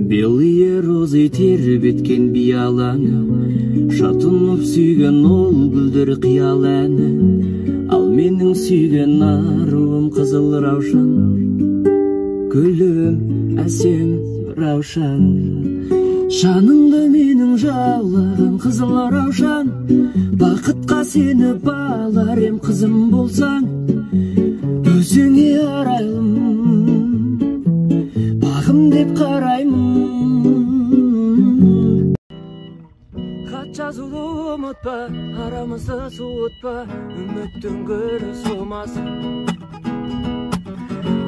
Белые розы тербеткен биялаңы, шатынып сүйген ол гүлдер қиял әні. Ал менің сүйген аруым қызыл раушан, гүлім әсем раушан. Жаныңды менің жаулаған қызыл раушан, бақытқа сені балар ем қызым болсаң, өзіңе арайлым, бағым деп қараймын. Хат жазуды ұмытпа, арамызды суытпа, үміттің гүлі солмасын,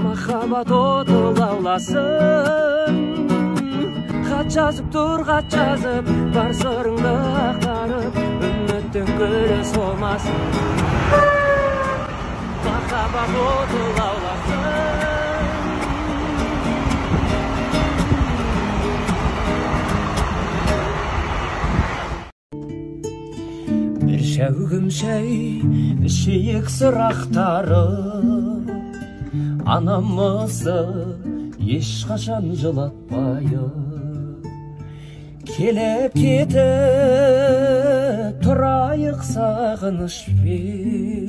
махаббат оты лауласын. Хат жазып тұр, хат жазып, бар сырыңды ақтарып, үміттің гүлі солмасын, махаббат оты лауласын. Бір шәугім шәй, ішейік сыр ақтарып, анамызды ешқашан жылатпайық. Келіп кетіп тұрайық сағынышпен,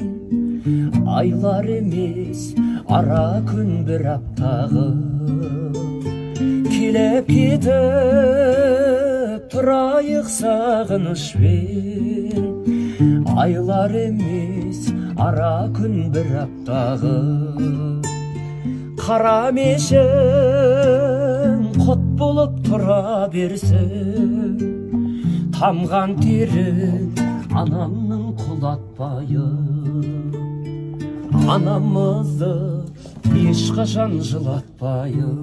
айлар емес ара күн бір аптағы. Келіп кетіп тұрайық сағынышпен, айлар емес ара күн бір аптағы. Қара мешін құт болып тұра берсін, тамған терін анамның құлатпайын, анамызды ешқашан жылатпайын.